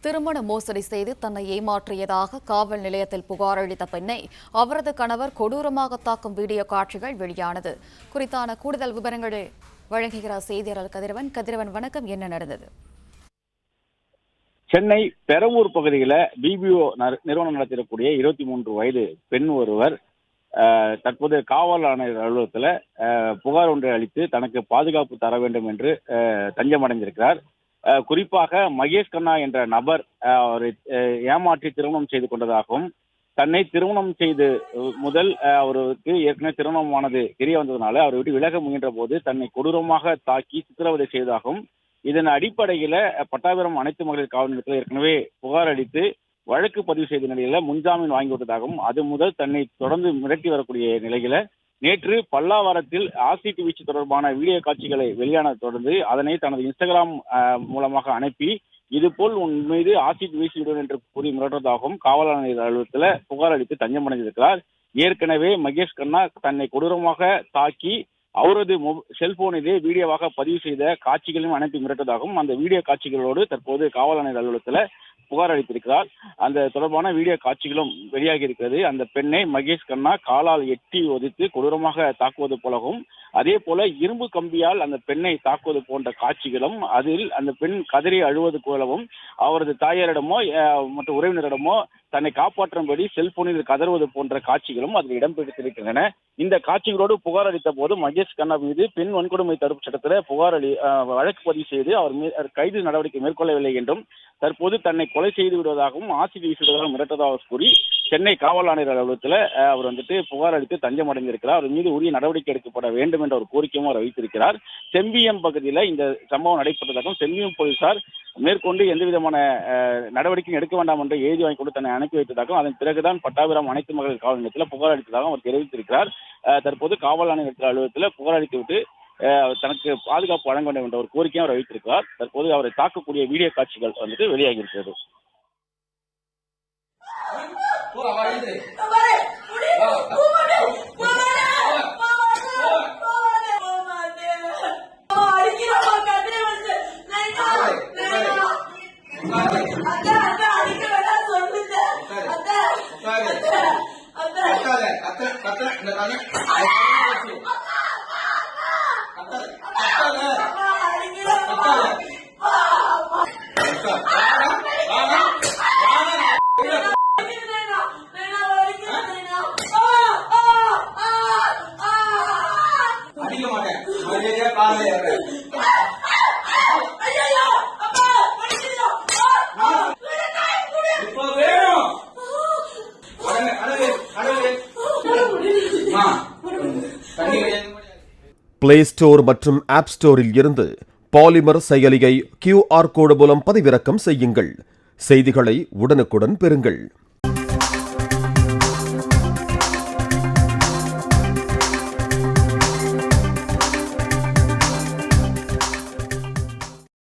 திருமண மோசடி செய்து தன்னை ஏமாற்றியதாக காவல் நிலையத்தில் புகார் அளித்த பெண்ணை அவரது கணவர் கொடூரமாக தாக்கும் வீடியோ காட்சிகள் வெளியானது. குறித்தான கூடுதல் விவரங்களை வழங்குகிறார் செய்தியாளர் கதிரவன். கதிரவன், வணக்கம். என்ன நடந்தது? சென்னை பெரம்பூர் பகுதியில் பிபிஓ நிறுவனம் நடத்திடக்கூடிய 23 வயது பெண் ஒருவர் தற்போது காவல் ஆணையர் அலுவலகத்தில் புகார் ஒன்றை அளித்து தனக்கு பாதுகாப்பு தர வேண்டும் என்று தஞ்சம் அடைந்திருக்கிறார். குறிப்பாக மகேஷ் கண்ணா என்ற நபர் அவரை ஏமாற்றி திருமணம் செய்து கொண்டதாகவும், தன்னை திருமணம் செய்து முதல் அவருக்கு ஏற்கனவே திருமணமானது தெரிய வந்ததுனால அவரை விட்டு விலக முயன்ற போது தன்னை கொடூரமாக தாக்கி சித்திரவதை செய்ததாகவும், இதன் அடிப்படையில பட்டாபிராம் அனைத்து மகளிர் காவல் நிலையத்தில் ஏற்கனவே புகார் அளித்து வழக்கு பதிவு செய்த நிலையில முன்ஜாமீன் வாங்கி விட்டதாகவும், அது முதல் தன்னை தொடர்ந்து மிரட்டி வரக்கூடிய நிலையில நேற்று பல்லாவரத்தில் ஆசிட் வீச்சு தொடர்பான வீடியோ காட்சிகளை வெளியானதை தொடர்ந்து அதனை தனது இன்ஸ்டாகிராம் மூலமாக அனுப்பி இதுபோல் உன் மீது ஆசிட் வீசிவிடும் என்று கூறி மிரட்டுவதாகவும் காவல் ஆணையர் அலுவலகத்தில் புகார் அளித்து தஞ்சம் அடைந்திருக்கிறார். ஏற்கனவே மகேஷ் கண்ணா தன்னை கொடூரமாக தாக்கி அவரது செல்போனிலே வீடியோவாக பதிவு செய்த காட்சிகளையும் அனுப்பி மிரட்டதாகவும், அந்த வீடியோ காட்சிகளோடு தற்போது காவல் ஆணையர் அலுவலகத்தில் புகார் அளித்திருக்கிறார். அந்த தொடர்பான வீடியோ காட்சிகளும் வெளியாகி இருக்கிறது. அந்த பெண்ணை மகேஷ் கண்ணா காலால் எட்டி ஒதித்து கொடூரமாக தாக்குவது போலவும், அதே போல இரும்பு கம்பியால் அந்த பெண்ணை தாக்குவது போன்ற காட்சிகளும், அதில் அந்த பெண் கதறி அழுவது போலவும், அவரது தாயாரிடமோ மற்ற உறவினரிடமோ தன்னை காப்பாற்றும்படி செல்போனில் கதறுவது போன்ற காட்சிகளும் அதில் இடம்பெற்றிருக்கின்றன. இந்த காட்சிகளோடு புகார் அளித்த போது மகேஷ் கண்ணா மீது பெண் வன்கொடுமை தடுப்பு சட்டத்தில் வழக்கு பதிவு செய்து அவர் கைது நடவடிக்கை மேற்கொள்ளவில்லை என்றும், தற்போது தன்னை கொலை செய்து விடுவதாகவும் ஆசிட் வீசுவதாக மிரட்டதாக கூறி சென்னை காவல் ஆணையர் அலுவலகத்தில் அவர் புகார் அளித்து தஞ்சம் அடைந்திருக்கிறார். அவர் மீது உரிய நடவடிக்கை எடுக்கப்பட வேண்டும் என்ற ஒரு கோரிக்கையும் அவர் வைத்திருக்கிறார். செம்பியம் பகுதியில் இந்த சம்பவம் நடைபெற்றதாகவும், செம்பியம் போலீசார் மேற்கொண்டு எந்த விதமான நடவடிக்கையும் எடுக்க வேண்டாம் என்று எழுதி வாங்கி கொண்டு தன்னை அனுப்பி வைத்ததாகவும், அதன் பிறகுதான் பட்டாபிராம் அனைத்து மகளிர் காவல் நிலையத்தில் புகார் அளித்ததாகவும் அவர் தெரிவித்திருக்கிறார். தற்போது காவல் ஆணையர் அலுவலகத்தில் புகார் அளித்துவிட்டு தனக்கு பாதுகாப்பு வழங்க வேண்டும் என்ற ஒரு கோரிக்கையும் அவர் வைத்திருக்கிறார். தற்போது அவரை தாக்கக்கூடிய வீடியோ காட்சிகள் வெளியாகி இருக்கிறது. பிளே ஸ்டோர் மற்றும் ஆப் ஸ்டோரில் இருந்து பாலிமர் செயலியை QR கோடு மூலம் பதிவிறக்கம் செய்யுங்கள். செய்திகளை உடனுக்குடன் பெறுங்கள்.